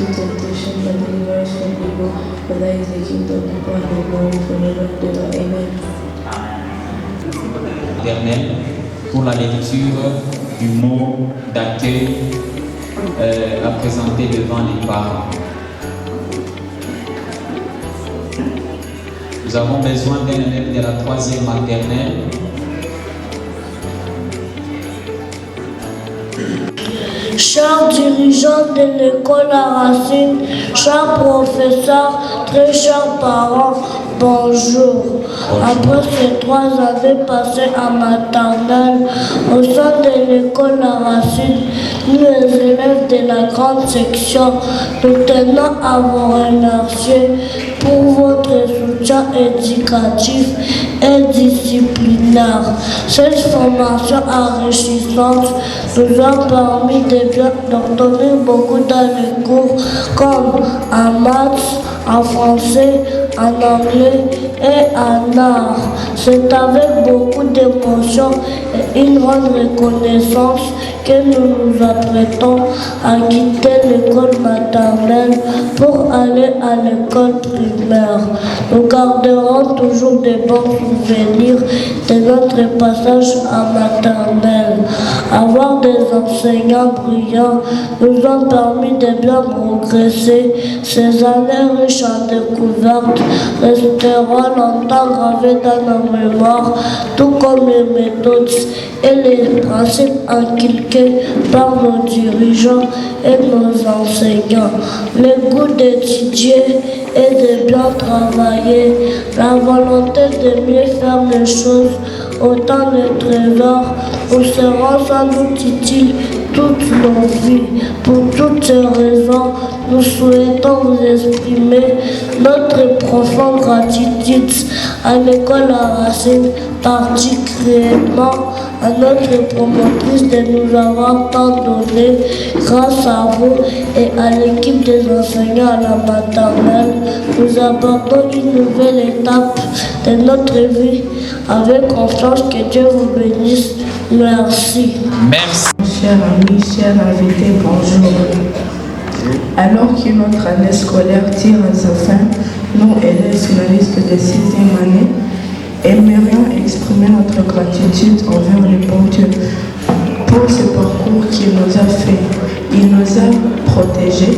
into temptation, but deliver us from evil. For thine is the kingdom, the power, and the glory forever and ever. Amen. Éternel, pour la lecture du mot d'accueil à présenter devant les parents. Nous avons besoin d'un élève de la 3e maternelle. Chers dirigeants de l'école La Racine, chers professeurs, très chers parents, bonjour. Après ces 3 années passées à maternelle, au sein de l'école La Racine, nous les élèves de la grande section, nous tenons à vous remercier pour votre soutien éducatif et disciplinaire. Cette formation enrichissante nous a permis d'obtenir beaucoup dans les cours comme en maths, en français, en anglais et en art. C'est avec beaucoup d'émotion et une grande reconnaissance que nous nous apprêtons à quitter l'école maternelle pour aller à l'école primaire. Nous garderons toujours de bons souvenirs de notre passage à maternelle. Avoir des enseignants brillants nous a permis de bien progresser. Ces années riches en découvertes resteront longtemps gravées dans nos mémoires, tout comme les méthodes et les principes inculqués par nos dirigeants et nos enseignants. Le goût d'étudier et de bien travailler, la volonté de mieux faire les choses, autant de trésors nous seront sans doute utiles toutes nos vies. Pour toutes ces raisons, nous souhaitons vous exprimer notre profonde gratitude à l'école La Racine, particulièrement à notre promotrice de nous avoir tant donné. Grâce à vous et à l'équipe des enseignants à la maternelle, nous abordons une nouvelle étape de notre vie avec confiance. Que Dieu vous bénisse. Merci. Merci. Chers amis, chers invités, bonjour. Alors que notre année scolaire tire à sa fin, nous, élèves finalistes de 6e année, aimerions exprimer notre gratitude envers le bon Dieu pour ce parcours qu'il nous a fait. Il nous a protégés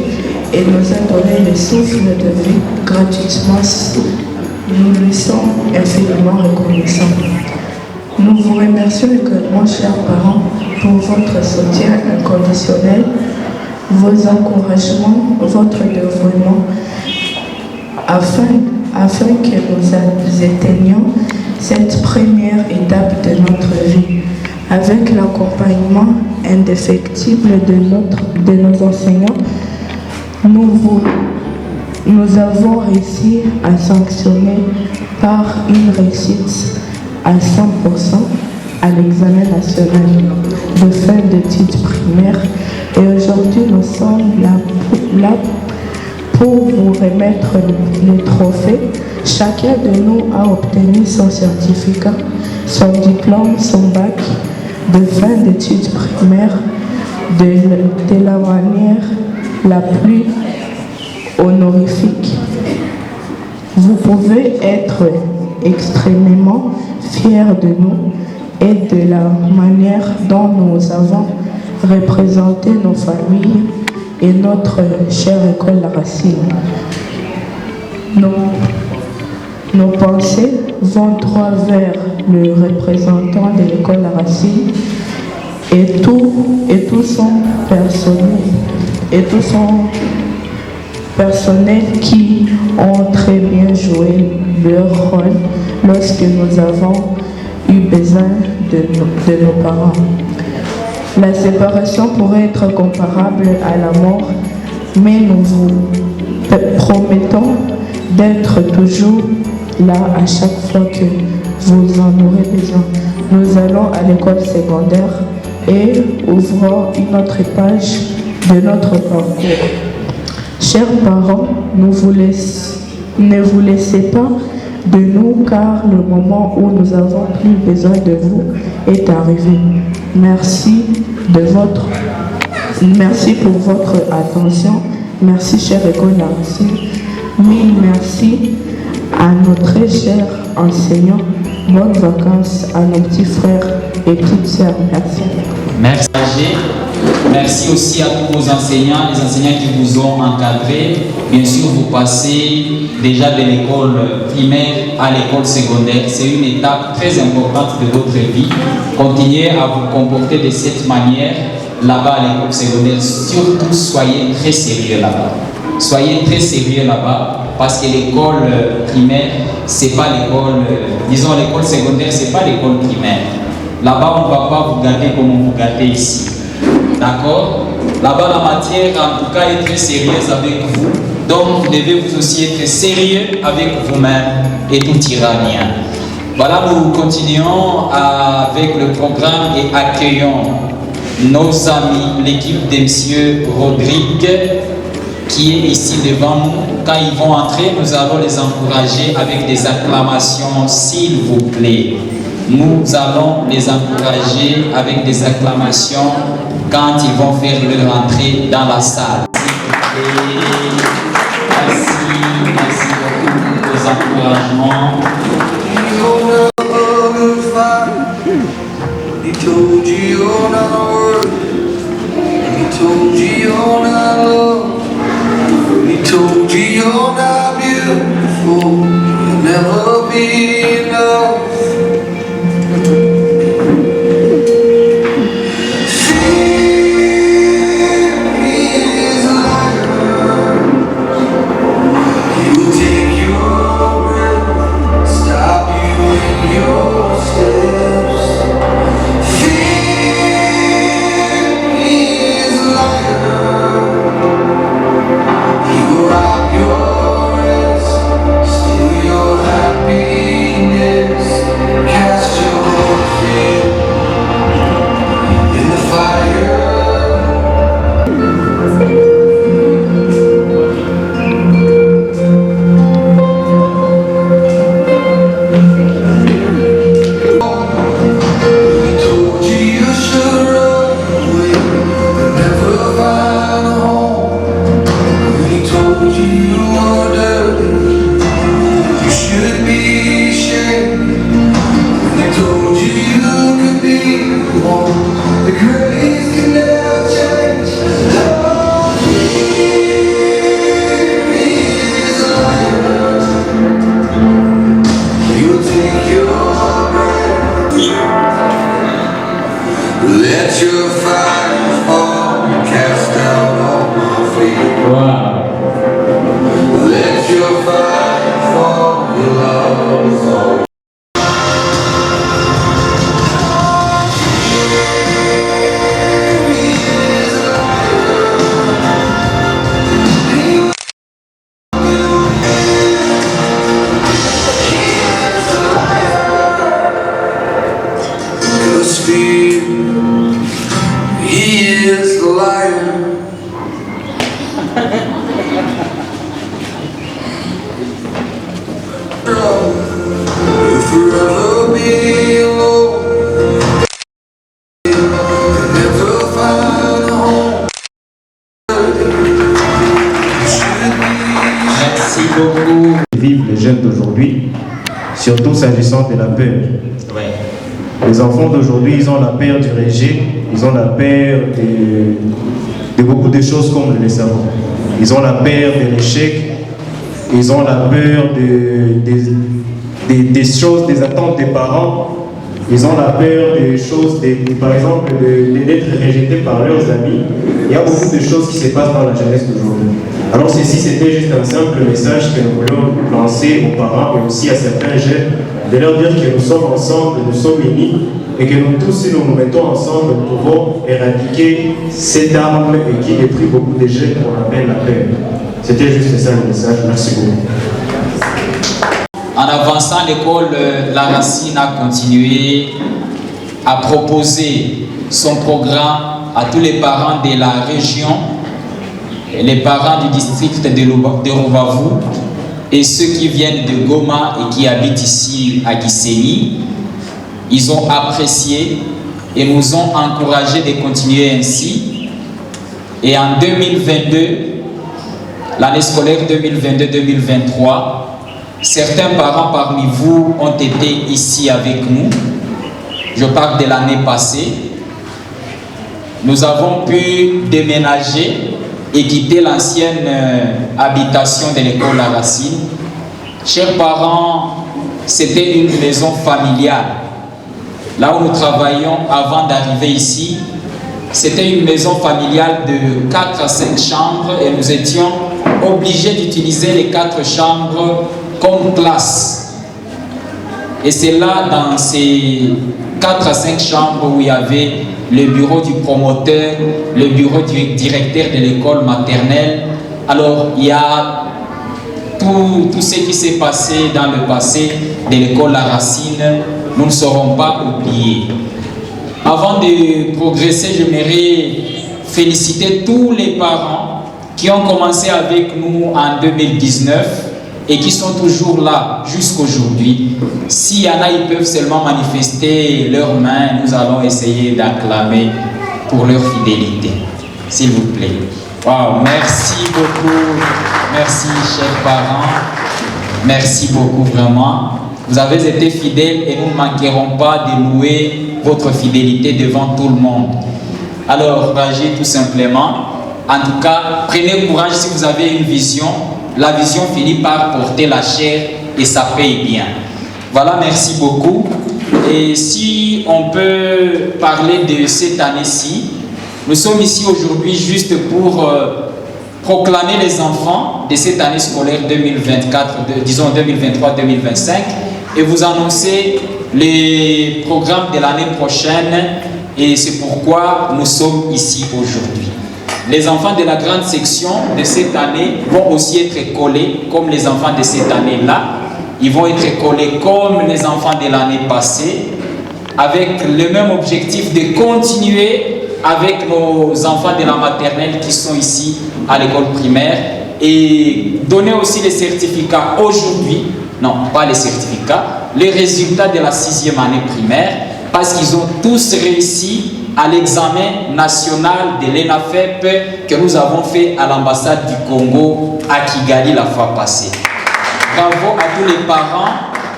et nous a donné le souffle de vie gratuitement. Nous lui sommes infiniment reconnaissants. Nous vous remercions également, chers parents, pour votre soutien inconditionnel, vos encouragements, votre dévouement, afin que nous atteignions cette première étape de notre vie. Avec l'accompagnement indéfectible de nos enseignants, nous avons réussi à sanctionner par une réussite à 100% à l'examen national de fin d'études primaires. Et aujourd'hui, nous sommes là pour vous remettre les trophées. Chacun de nous a obtenu son certificat, son diplôme, son bac de fin d'études primaires de la manière la plus honorifique. Vous pouvez être extrêmement fiers de nous et de la manière dont nous avons représenté nos familles et notre chère école La Racine. Nos pensées vont droit vers le représentant de l'école La Racine et tout son personnel qui ont très bien joué leur rôle lorsque nous avons eu besoin de nos parents. La séparation pourrait être comparable à la mort, mais nous vous promettons d'être toujours là à chaque fois que vous en aurez besoin. Nous allons à l'école secondaire et ouvrons une autre page de notre parcours. Chers parents, ne vous laissez pas de nous, car le moment où nous avons plus besoin de vous est arrivé. Merci pour votre attention Merci, chère école Laracine. Mille merci à nos très chers enseignants. Bonnes vacances à nos petits frères et petites sœurs. Merci. Merci. Merci aussi à tous vos enseignants, les enseignants qui vous ont encadré. Bien sûr, vous passez déjà de l'école primaire à l'école secondaire. C'est une étape très importante de votre vie. Continuez à vous comporter de cette manière là-bas à l'école secondaire. Surtout, soyez très sérieux là-bas. Soyez très sérieux là-bas parce que l'école primaire, c'est pas l'école, disons l'école secondaire, c'est pas l'école primaire. Là-bas, on ne va pas vous gâter comme on vous gâtait ici. D'accord? Là-bas, la matière, en tout cas, est très sérieuse avec vous. Donc, vous devez vous aussi être sérieux avec vous-même et tout ira bien. Voilà, nous continuons avec le programme et accueillons nos amis, l'équipe de M. Rodrigue, qui est ici devant nous. Quand ils vont entrer, nous allons les encourager avec des acclamations, s'il vous plaît. Nous allons les encourager avec des acclamations quand ils vont faire leur entrée dans la salle. Merci beaucoup pour vos encouragements. Surtout s'agissant de la peur. Ouais. Les enfants d'aujourd'hui, ils ont la peur du rejet, ils ont la peur de beaucoup de choses comme nous le savons. Ils ont la peur de l'échec, ils ont la peur des choses, des attentes des parents, ils ont la peur des choses, par exemple, d'être rejetés par leurs amis. Il y a beaucoup de choses qui se passent dans la jeunesse d'aujourd'hui. Alors ceci, c'était juste un simple message que nous voulons lancer aux parents et aussi à certains jeunes, de leur dire que nous sommes ensemble, nous sommes unis et que nous tous, si nous nous mettons ensemble, nous pouvons éradiquer cette arme et qui détruit beaucoup de jeunes qu'on appelle la peur. C'était juste ça le message. Merci beaucoup. En avançant, l'école La Racine a continué à proposer son programme à tous les parents de la région, les parents du district de Rubavu et ceux qui viennent de Goma et qui habitent ici à Gisenyi. Ils ont apprécié et nous ont encouragé de continuer ainsi. Et en 2022, l'année scolaire 2022-2023. Certains parents parmi vous ont été ici avec nous. Je parle de l'année passée. Nous avons pu déménager et quitter l'ancienne habitation de l'école La Racine. Chers parents, c'était une maison familiale. Là où nous travaillions avant d'arriver ici, c'était une maison familiale de 4 à 5 chambres et nous étions obligés d'utiliser les 4 chambres comme classe. Et c'est là, dans ces 4 à 5 chambres, où il y avait le bureau du promoteur, le bureau du directeur de l'école maternelle. Alors, il y a tout ce qui s'est passé dans le passé de l'école La Racine, nous ne serons pas oubliés. Avant de progresser, j'aimerais féliciter tous les parents qui ont commencé avec nous en 2019 et qui sont toujours là jusqu'aujourd'hui. S'il y en a, ils peuvent seulement manifester leurs mains. Nous allons essayer d'acclamer pour leur fidélité. S'il vous plaît. Wow, merci beaucoup. Merci, chers parents. Merci beaucoup, vraiment. Vous avez été fidèles et nous ne manquerons pas de louer votre fidélité devant tout le monde. Alors, couragez tout simplement. En tout cas, prenez courage si vous avez une vision. La vision finit par porter la chair et ça paye bien. Voilà, merci beaucoup. Et si on peut parler de cette année-ci, nous sommes ici aujourd'hui juste pour proclamer les enfants de cette année scolaire 2024, disons 2023-2025, et vous annoncer les programmes de l'année prochaine, et c'est pourquoi nous sommes ici aujourd'hui. Les enfants de la grande section de cette année vont aussi être collés comme les enfants de cette année-là. Ils vont être collés comme les enfants de l'année passée, avec le même objectif de continuer avec nos enfants de la maternelle qui sont ici à l'école primaire et donner aussi les certificats aujourd'hui, non pas les certificats, les résultats de la 6e année primaire, parce qu'ils ont tous réussi à l'examen national de l'ENAFEP que nous avons fait à l'ambassade du Congo à Kigali la fois passée. Bravo à tous les parents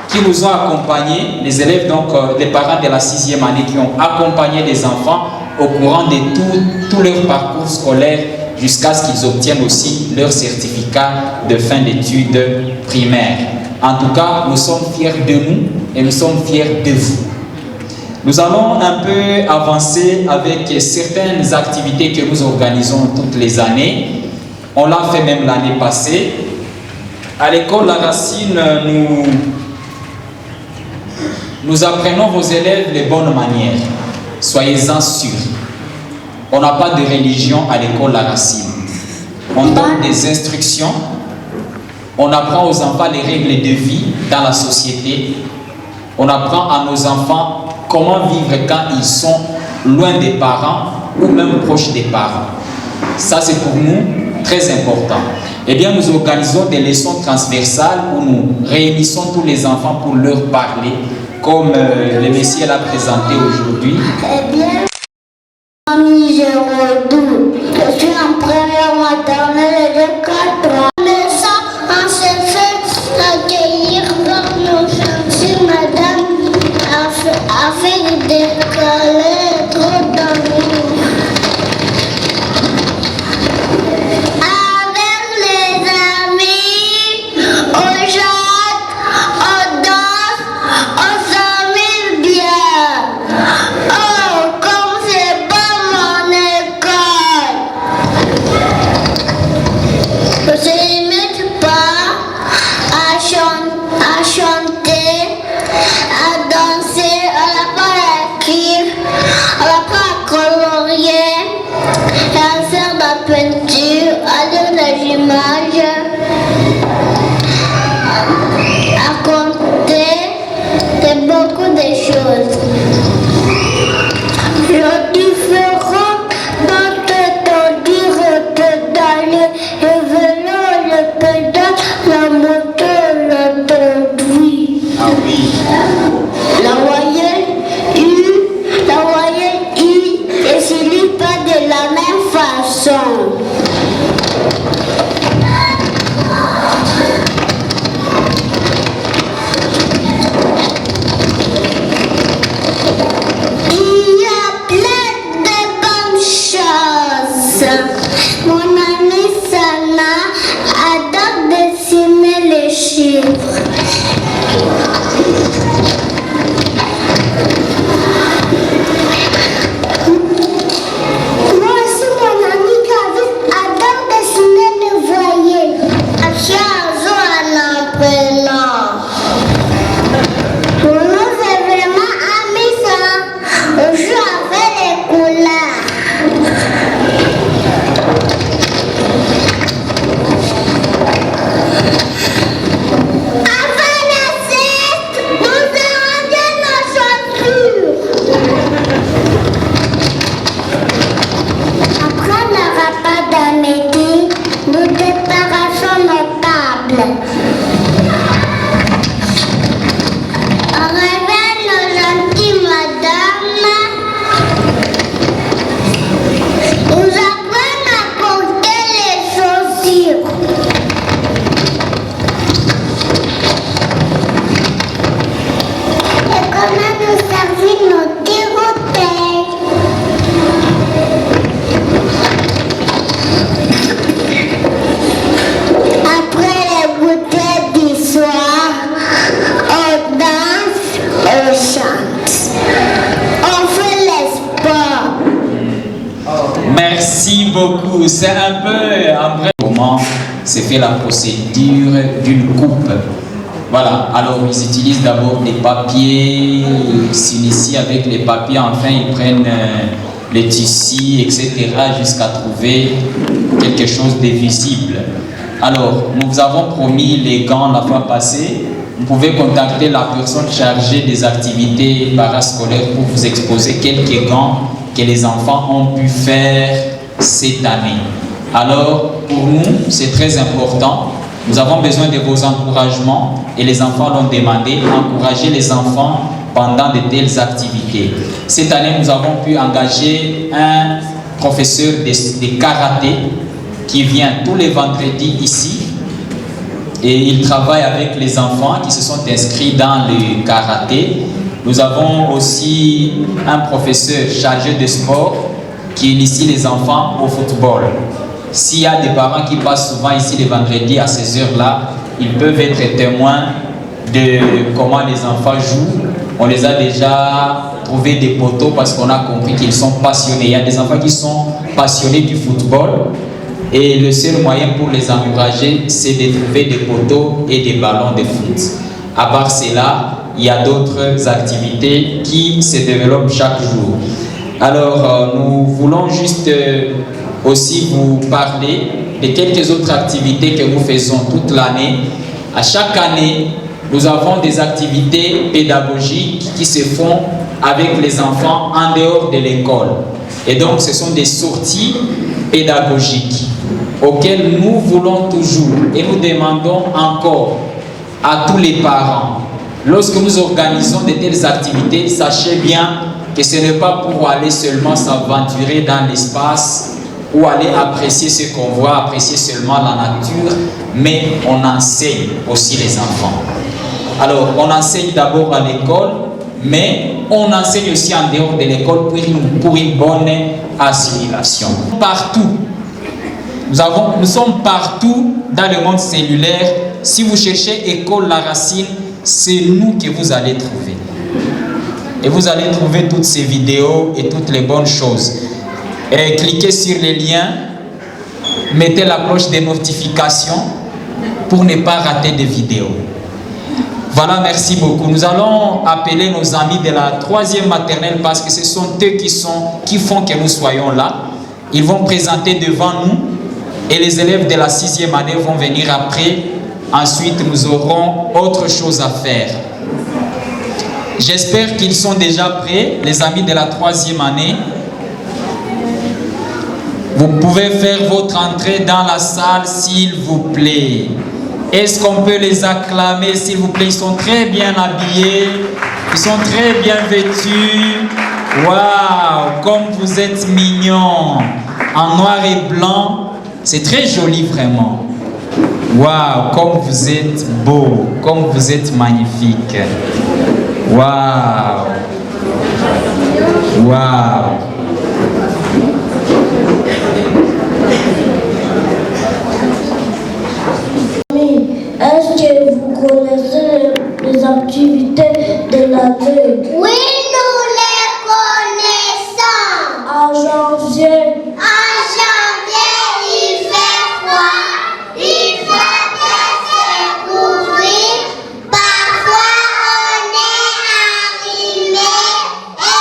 qui nous ont accompagnés, les élèves, donc les parents de la 6e année qui ont accompagné les enfants au courant de tout leur parcours scolaire jusqu'à ce qu'ils obtiennent aussi leur certificat de fin d'études primaires. En tout cas, nous sommes fiers de nous et nous sommes fiers de vous. Nous allons un peu avancer avec certaines activités que nous organisons toutes les années. On l'a fait même l'année passée. À l'école La Racine, nous apprenons vos élèves les bonnes manières. Soyez-en sûrs. On n'a pas de religion à l'école La Racine. On donne des instructions. On apprend aux enfants les règles de vie dans la société. On apprend à nos enfants comment vivre quand ils sont loin des parents ou même proches des parents. Ça, c'est pour nous très important. Eh bien, nous organisons des leçons transversales où nous réunissons tous les enfants pour leur parler, comme le monsieur l'a présenté aujourd'hui. Eh bien, ami Géraudou, je suis en première maternelle de 4 ans. Mais ça, on s'est fait accueillir par nos madame afin de décoller trop d'amour. Avec les amis, on chante, on danse, on s'amuse bien. Oh, comme c'est pas mon école. On se limite pas à chanter, à danser, on apprend à écrire, on apprend à colorier, à faire de la peinture, à lire des images, à compter, et beaucoup de choses. Le différent dans te dire pédaler, le vélo, le pédale, la moto, le conduit. Ah oui. La voyelle I ne se lit pas de la même façon. Mon amie Sana adore dessiner les chiffres. Moi aussi, mon amie David adore dessiner les voyelles. Chiazo un apprenant. Pour nous, c'est vraiment amusant. On joue avec les couleurs. Avant la sieste, nous rangeons nos chaussures. Après le repas de midi, nous débarrassons nos tables. On réveille nos gentilles madames. Nous apprenons à porter les chaussures. Et comment nous servir nos tiroteils. Après les bouteilles du soir, on danse, on chante. On fait les sports. Merci beaucoup. C'est un peu après comment se fait la procédure d'une coupe. Voilà, alors ils utilisent d'abord des papiers, ils s'initient avec les papiers, enfin ils prennent les tissus, etc. jusqu'à trouver quelque chose de visible. Alors, nous avons promis les gants la fois passée. Vous pouvez contacter la personne chargée des activités parascolaires pour vous exposer quelques gants que les enfants ont pu faire cette année. Alors, pour nous, c'est très important. Nous avons besoin de vos encouragements et les enfants l'ont demandé, encourager les enfants pendant de telles activités. Cette année, nous avons pu engager un professeur de karaté qui vient tous les vendredis ici et il travaille avec les enfants qui se sont inscrits dans le karaté. Nous avons aussi un professeur chargé de sport qui initie les enfants au football. S'il y a des parents qui passent souvent ici les vendredis à ces heures-là, ils peuvent être témoins de comment les enfants jouent. On les a déjà trouvés des poteaux parce qu'on a compris qu'ils sont passionnés. Il y a des enfants qui sont passionnés du football et le seul moyen pour les encourager, c'est de trouver des poteaux et des ballons de foot. À part cela, il y a d'autres activités qui se développent chaque jour. Alors, nous voulons juste aussi vous parler de quelques autres activités que nous faisons toute l'année. À chaque année, nous avons des activités pédagogiques qui se font avec les enfants en dehors de l'école. Et donc, ce sont des sorties pédagogiques auxquelles nous voulons toujours et nous demandons encore à tous les parents. Lorsque nous organisons de telles activités, sachez bien que ce n'est pas pour aller seulement s'aventurer dans l'espace ou aller apprécier ce qu'on voit, apprécier seulement la nature, mais on enseigne aussi les enfants. Alors, on enseigne d'abord à l'école, mais on enseigne aussi en dehors de l'école pour une bonne assimilation. Partout, nous sommes partout dans le monde cellulaire. Si vous cherchez École La Racine, c'est nous que vous allez trouver. Et vous allez trouver toutes ces vidéos et toutes les bonnes choses. Et cliquez sur les liens, mettez la cloche des notifications pour ne pas rater des vidéos. Voilà, merci beaucoup. Nous allons appeler nos amis de la 3e maternelle parce que ce sont eux qui font que nous soyons là. Ils vont présenter devant nous et les élèves de la 6e année vont venir après. Ensuite, nous aurons autre chose à faire. J'espère qu'ils sont déjà prêts, les amis de la 3e année. Vous pouvez faire votre entrée dans la salle, s'il vous plaît. Est-ce qu'on peut les acclamer, s'il vous plaît? Ils sont très bien habillés, ils sont très bien vêtus. Waouh, comme vous êtes mignons, en noir et blanc. C'est très joli, vraiment. Waouh, comme vous êtes beau, comme vous êtes magnifique. Waouh. Waouh. connaissez les activités de l'année? Oui, nous les connaissons. En janvier, En janvier, il fait froid. Il faut se couvrir. Parfois, on est arrimé et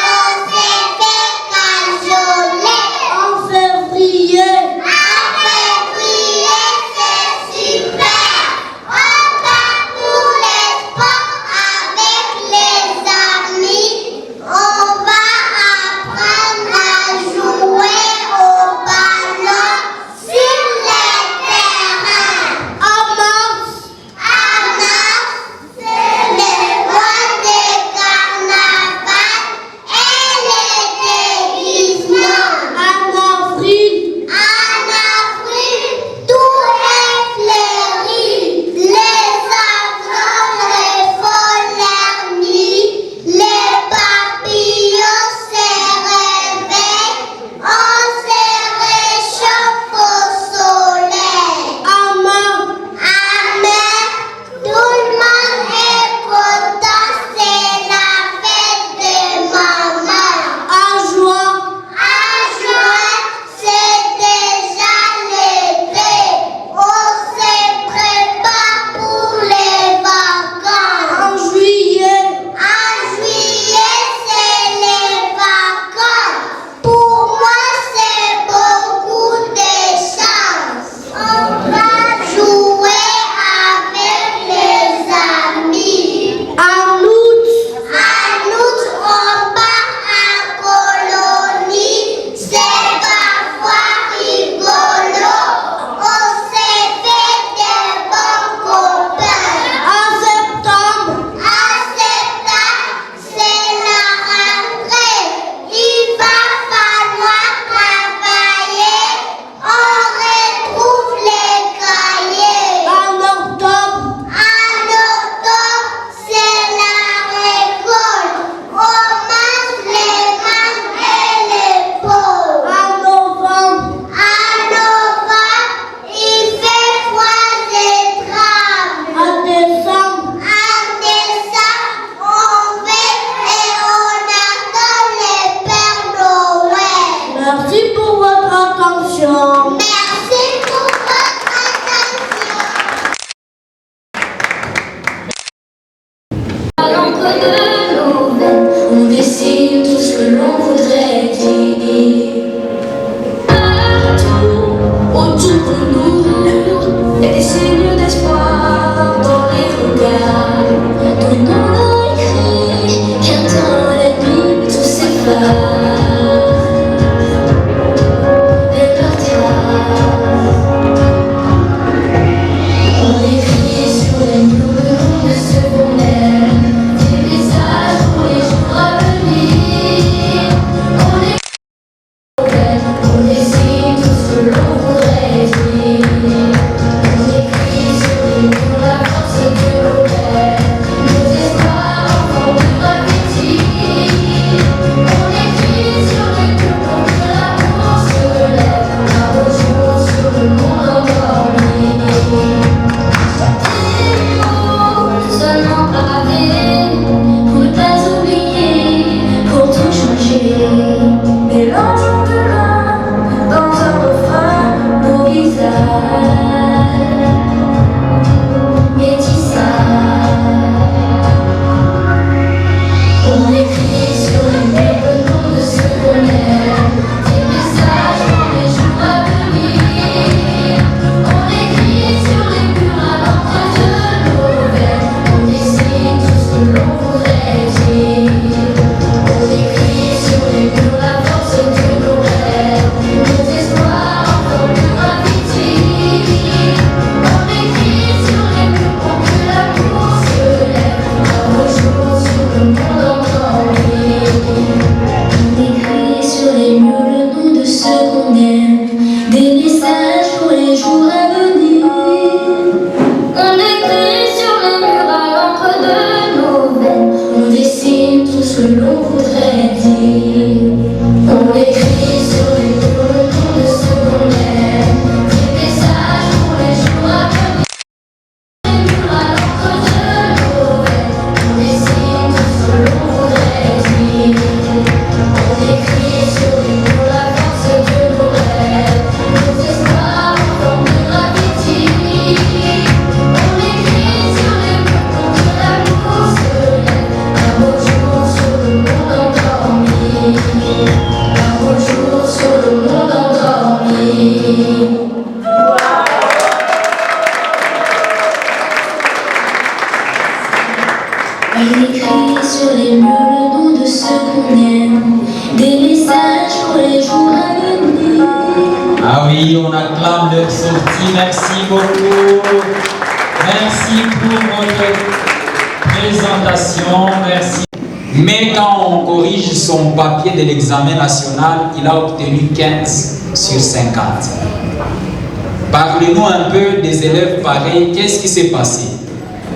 on se fait cajoler. en février, En février, c'est super. On va pour les sports avec les amis. Elle écrit sur les murs le nom de ceux qu'on aime, des messages pour les jours à venir. Ah oui, on acclame leur sortie. Merci beaucoup. Merci pour votre présentation. Merci. Mais quand on corrige son papier de l'examen national, il a obtenu 15 sur 50. Parlez-nous un peu des élèves pareils. Qu'est-ce qui s'est passé?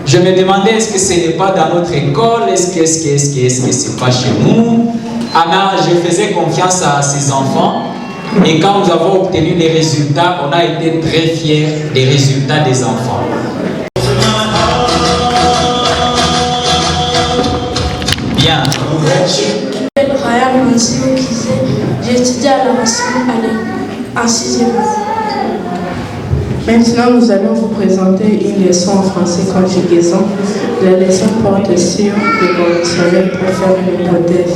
Je me demandais, est-ce que ce n'est pas dans notre école? Est-ce que c'est pas chez nous? Anna, je faisais confiance à ses enfants. Et quand nous avons obtenu les résultats, on a été très fiers des résultats des enfants. Bien. Je m'appelle Ryan Mansio Kizé. J'étudie à la Racine en 6e. Maintenant, nous allons vous présenter une leçon en français conjugaison. La leçon porte sur le conditionnel pour faire une hypothèse.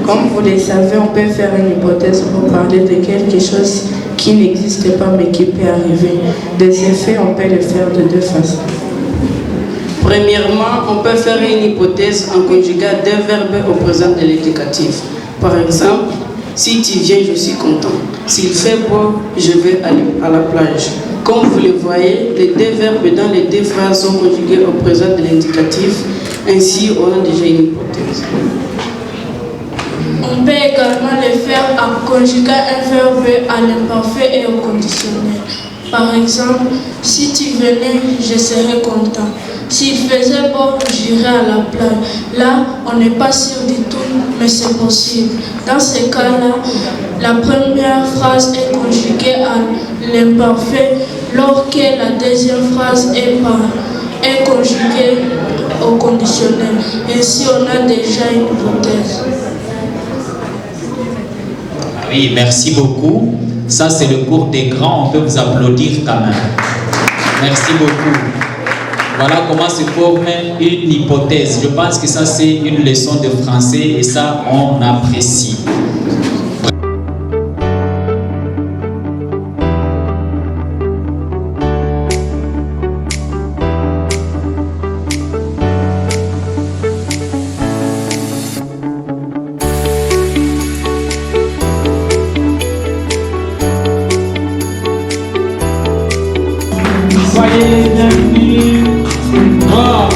Comme vous le savez, on peut faire une hypothèse pour parler de quelque chose qui n'existe pas mais qui peut arriver. Des effets, on peut le faire de deux façons. Premièrement, on peut faire une hypothèse en conjuguant deux verbes au présent de l'indicatif. Par exemple, si tu viens, je suis content. S'il fait beau, je vais aller à la plage. Comme vous le voyez, les deux verbes dans les deux phrases sont conjugués au présent de l'indicatif. Ainsi, on a déjà une hypothèse. On peut également le faire en conjuguant un verbe à l'imparfait et au conditionnel. Par exemple, si tu venais, je serais content. S'il faisait beau, j'irais à la plage. Là, on n'est pas sûr du tout, mais c'est possible. Dans ces cas-là, la première phrase est conjuguée à l'imparfait, alors que la deuxième phrase est conjuguée au conditionnel. Ainsi, on a déjà une hypothèse. Oui, merci beaucoup. Ça, c'est le cours des grands. On peut vous applaudir quand même. Merci beaucoup. Voilà comment se forme une hypothèse. Je pense que ça, c'est une leçon de français et ça, on apprécie. Soyez bienvenus. Wow.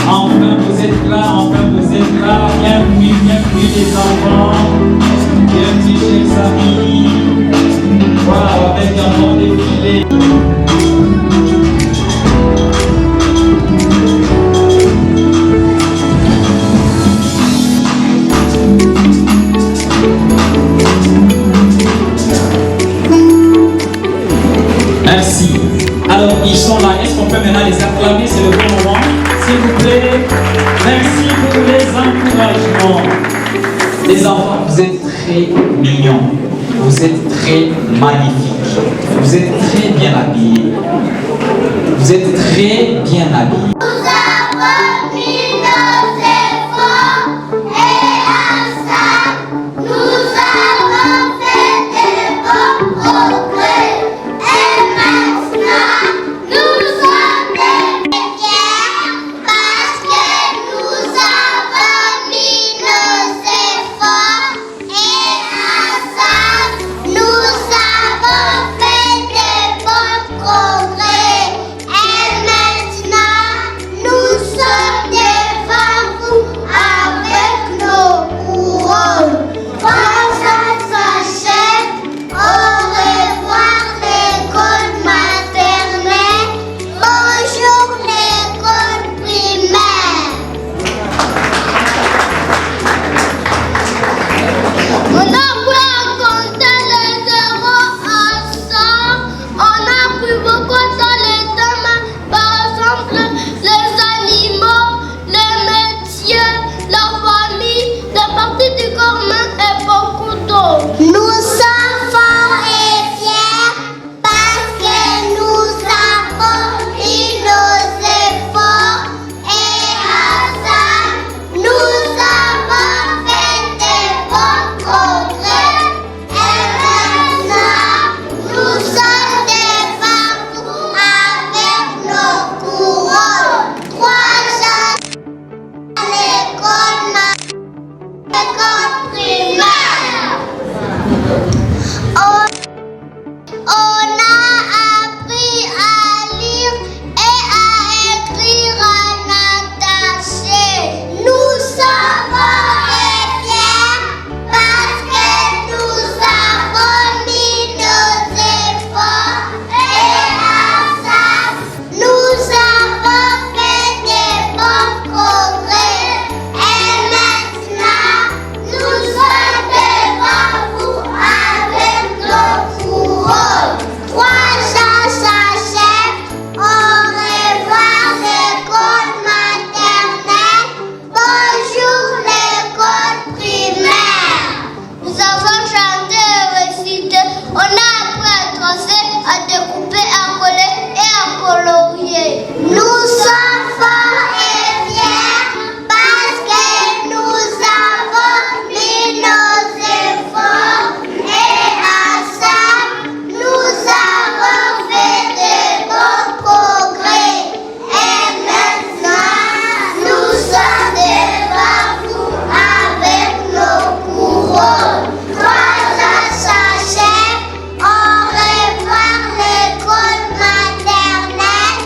Enfin vous êtes là, bienvenue les enfants, bienvenue chers amis. Wow, avec un bon défilé. Merci. Alors, ils sont là. Est-ce qu'on peut maintenant les acclamer? C'est le bon moment. S'il vous plaît. Merci pour les encouragements. Les enfants, vous êtes très mignons. Vous êtes très magnifiques. Vous êtes très bien habillés. Vous êtes très bien habillés. Nous avons mis nos efforts et ensemble, nous avons fait de bons progrès. Et maintenant, nous sommes fiers parce que nous avons mis nos efforts et ensemble, nous avons fait de bons progrès. Et maintenant, On a appris à tracer, à découper, à coller et à colorier. Nous sommes forts et fiers parce que nous avons mis nos efforts et ensemble nous avons fait de beaux progrès. Et maintenant nous sommes devant vous avec nos couronnes. 3 ans s'achèvent, on reprend l'école maternelle.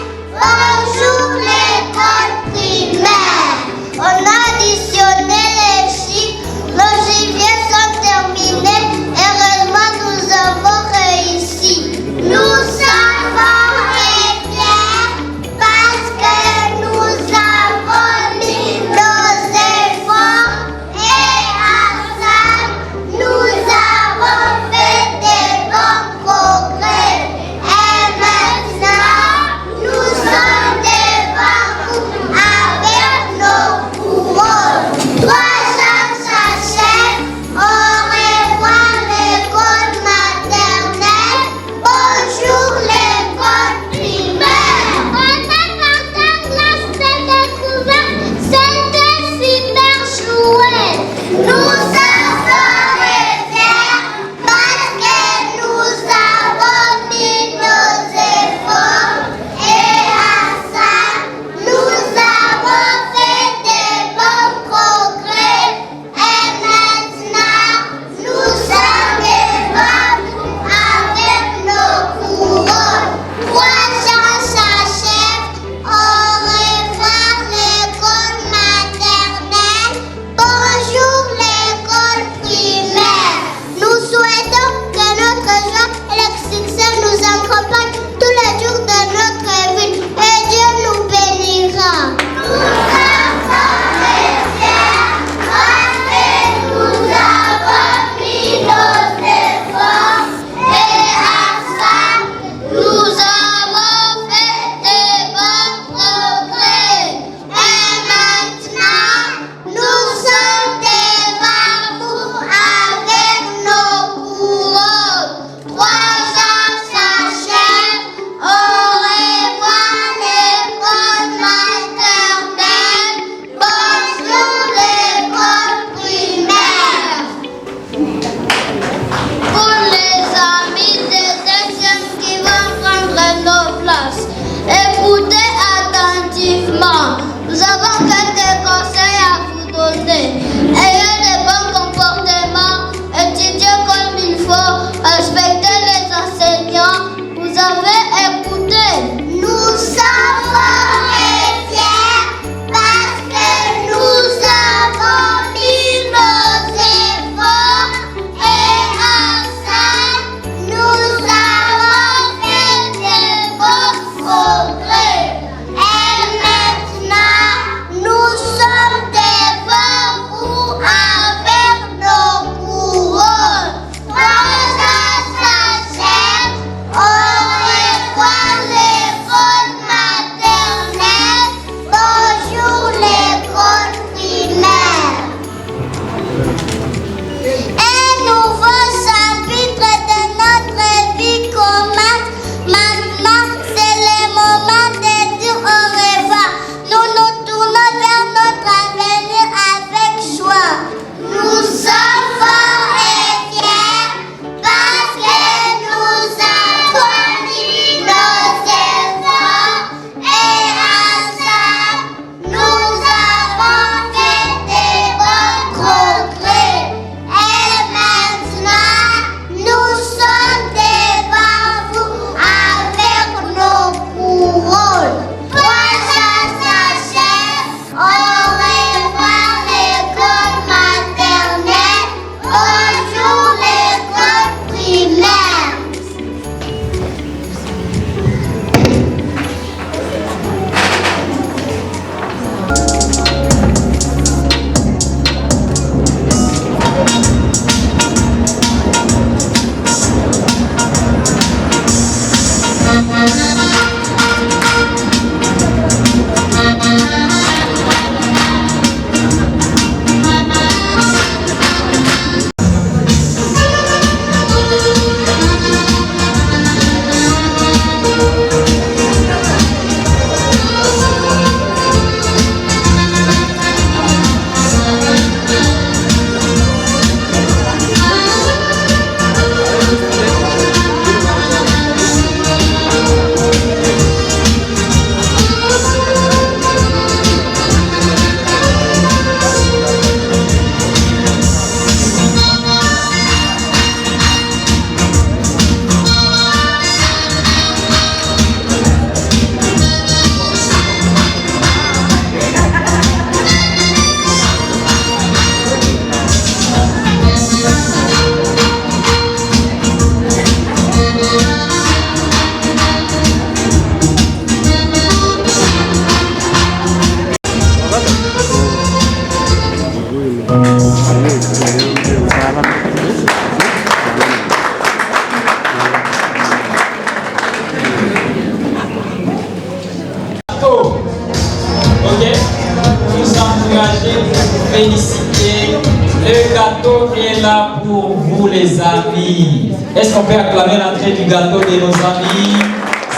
les amis. Est-ce qu'on peut acclamer l'entrée du gâteau de nos amis?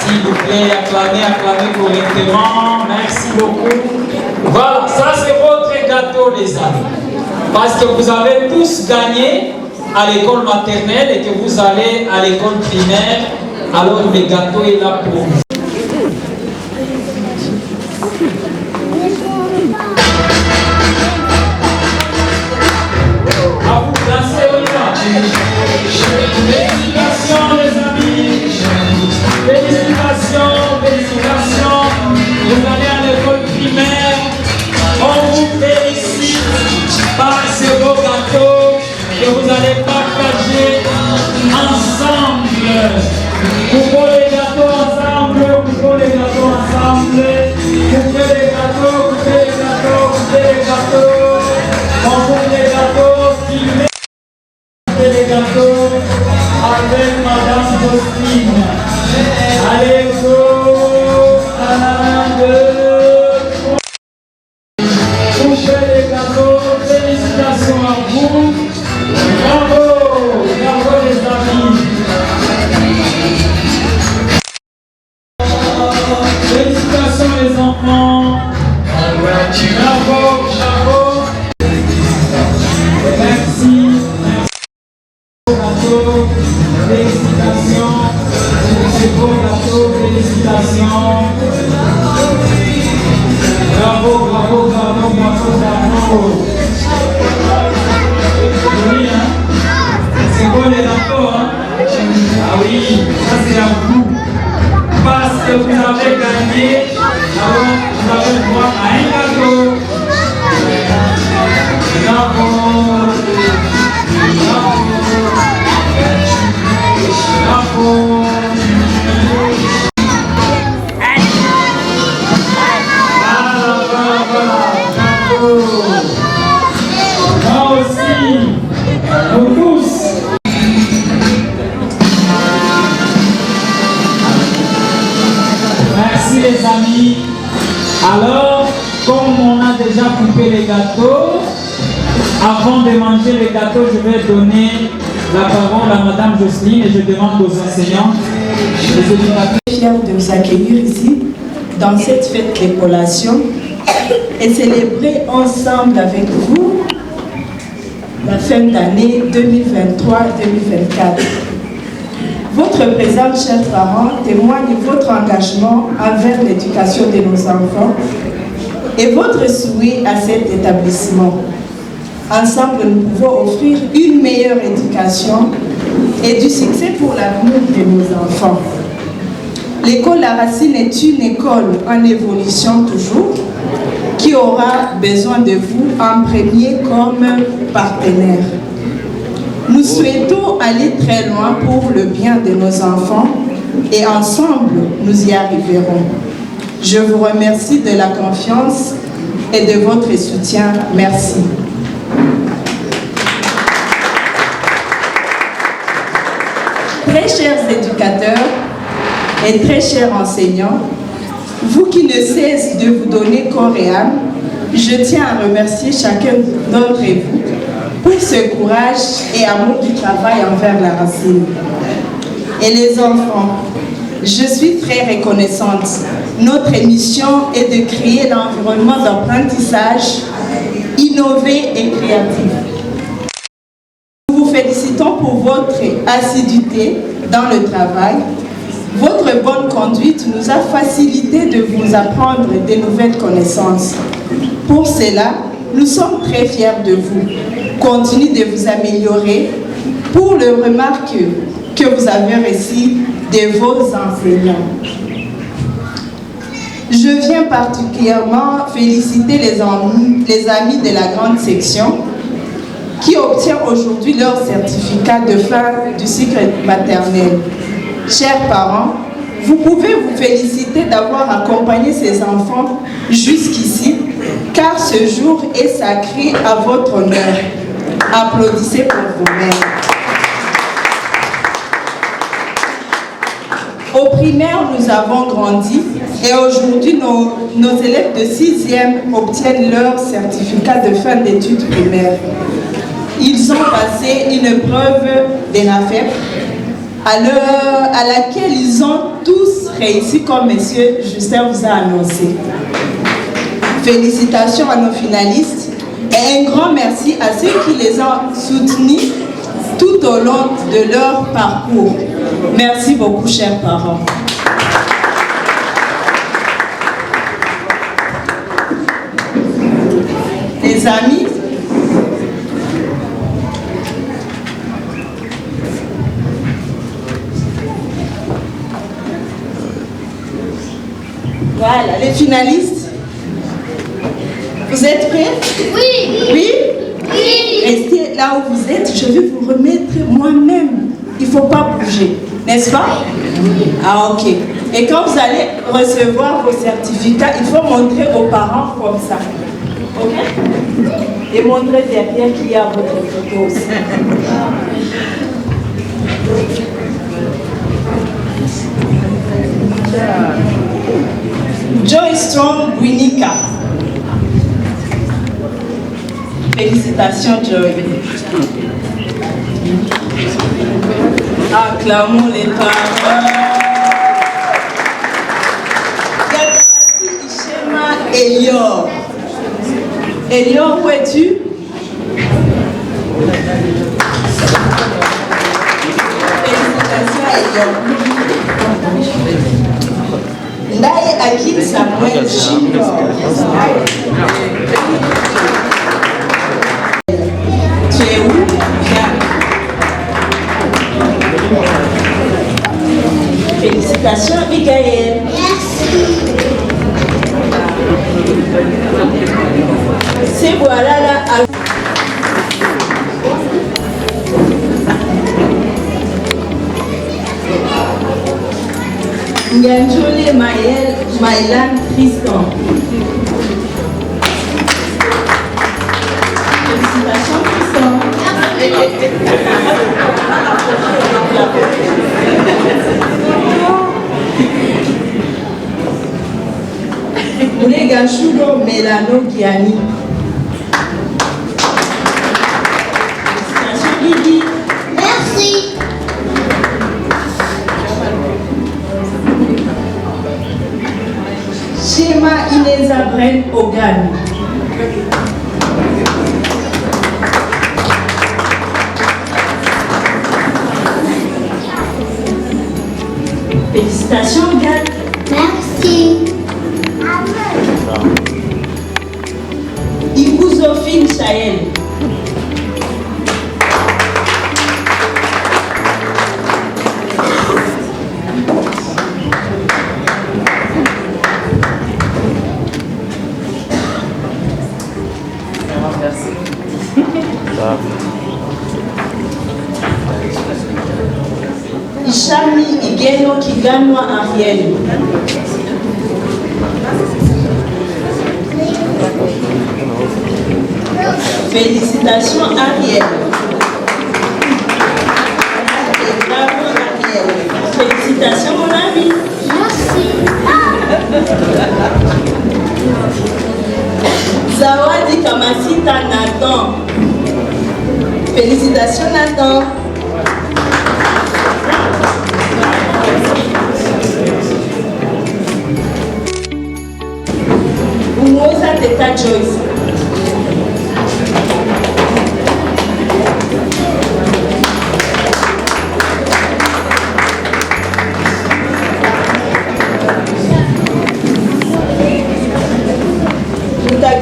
S'il vous plaît, acclamez correctement. Merci beaucoup. Voilà, ça c'est votre gâteau, les amis. Parce que vous avez tous gagné à l'école maternelle et que vous allez à l'école primaire. Alors le gâteau est là pour vous. À vous, dansez au pas. Félicitations les amis. Félicitations. Vous allez à l'école primaire. On vous félicite par ce beau gâteau que vous allez partager ensemble. Coupez les gâteaux ensemble. Coupez les gâteaux. On coupe les gâteaux. Les gâteaux avec Madame Jocelyne. Allez, go! 1, 2, 3. Coupez les gâteaux. Félicitations à vous. Bravo les amis. Félicitations les enfants. Bravo. Merci. Félicitations, c'est beau gâteau, félicitations. Bravo. Oui, hein? C'est beau les gâteaux, hein? Ah oui, ça c'est à vous. Parce que vous avez gagné, alors vous avez le droit à un gâteau. Bravo. Moi aussi, nous tous. Merci les amis. Alors, comme on a déjà coupé les gâteaux, avant de manger les gâteaux, je vais donner la parole à Madame Jocelyne et je demande aux enseignants, les éducateurs. Je suis fière de vous accueillir ici, dans cette fête de collation, et célébrer ensemble avec vous la fin d'année 2023-2024. Votre présence, chers parents, témoigne votre engagement envers l'éducation de nos enfants et votre souhait à cet établissement. Ensemble, nous pouvons offrir une meilleure éducation et du succès pour l'avenir de nos enfants. L'école La Racine est une école en évolution toujours, qui aura besoin de vous en premier comme partenaire. Nous souhaitons aller très loin pour le bien de nos enfants et ensemble, nous y arriverons. Je vous remercie de la confiance et de votre soutien. Merci. Très chers éducateurs et très chers enseignants, vous qui ne cessez de vous donner corps et âme, je tiens à remercier chacun d'entre vous pour ce courage et amour du travail envers La Racine. Et les enfants, je suis très reconnaissante. Notre mission est de créer l'environnement d'apprentissage innové et créatif. Nous vous félicitons pour votre assiduité dans le travail. Votre bonne conduite nous a facilité de vous apprendre de nouvelles connaissances. Pour cela, nous sommes très fiers de vous. Continuez de vous améliorer pour les remarques que vous avez reçues de vos enseignants. Je viens particulièrement féliciter les amis de la grande section qui obtiennent aujourd'hui leur certificat de fin du cycle maternel. Chers parents, vous pouvez vous féliciter d'avoir accompagné ces enfants jusqu'ici, car ce jour est sacré à votre honneur. Applaudissez pour vous-même. Au primaire, nous avons grandi et aujourd'hui, nos élèves de 6e obtiennent leur certificat de fin d'études primaires. Ils ils ont passé une épreuve d'ENAFEP à laquelle ils ont tous réussi comme M. Justin vous a annoncé. Félicitations à nos finalistes et un grand merci à ceux qui les ont soutenus tout au long de leur parcours. Merci beaucoup, chers parents. Les amis, voilà, les finalistes. Vous êtes prêts? Oui. Oui? Oui. Restez là où vous êtes, je vais vous remettre moi-même. Il ne faut pas bouger, n'est-ce pas? Ah, ok. Et quand vous allez recevoir vos certificats, il faut montrer aux parents comme ça. Ok? Et montrer derrière qu'il y a votre photo aussi. Joy Strong Winika. Félicitations, Joy. Acclamons les parents. Ishema Elior. Elior, où es-tu? Félicitations, Elior. Ndaye Akim Samuel Junior. Tu es où? Viens. Félicitations, Abigail. Merci. C'est voilà là. Nganjole Maëlan Tristan. Félicitations, Tristan. Moulega Chulo Melano Gianni. Félicitations, Guigui. Merci. Shema Ineza Bren Ogan. Félicitations, Gad. Merci. Ibouzofine Chaël. Ishami Igeno Kiganwa Ariel. Félicitations, Ariel. Bravo, Ariel. Félicitations, mon ami. Merci. Zawadi Kamasita Nathan. Félicitations, Nathan. Umoza Teta Joyce.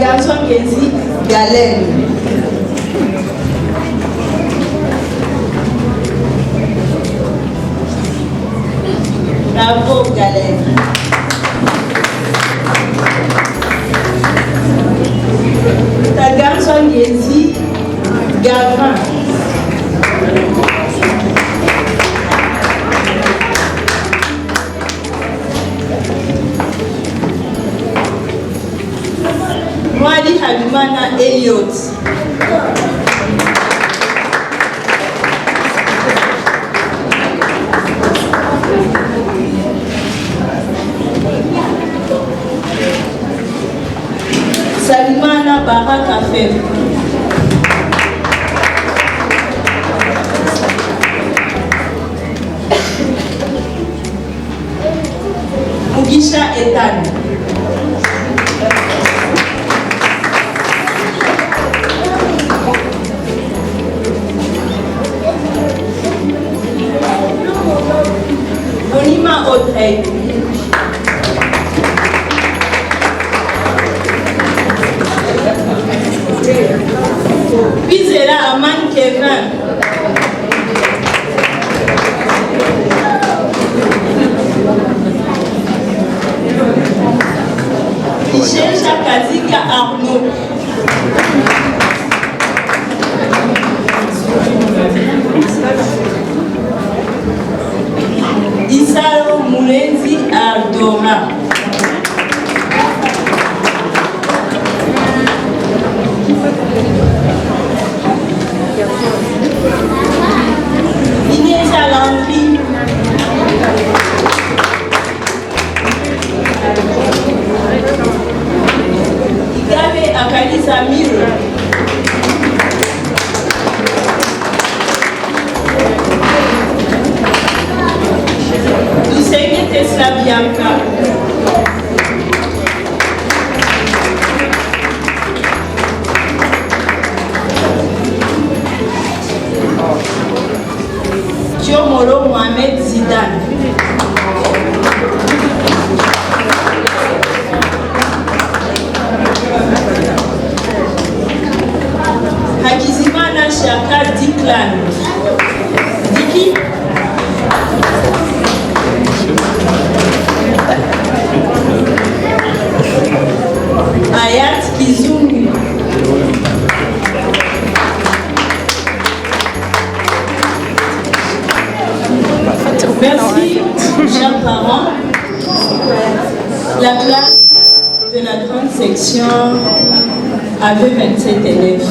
Garçon Kenzi Galen. Bravo Galen. Ta garçon Kenzi Gavin. Mwadi Habimana Elliot. Salimana Baraka Fem. Ethan. Bonima Audrey. Bizera Aman Kevin. Michel Kaziga Arnaud. Isaro Moulenzi Ardora. Inès Alandri. Igabe Akali Samir. Dusenge Tesla Bianca. Moro Mohamed Zidane. Hakizimana Shaka Diklan. Diki. Ayat Kizungu. Merci, chers parents. La classe de la grande section avait 27 élèves.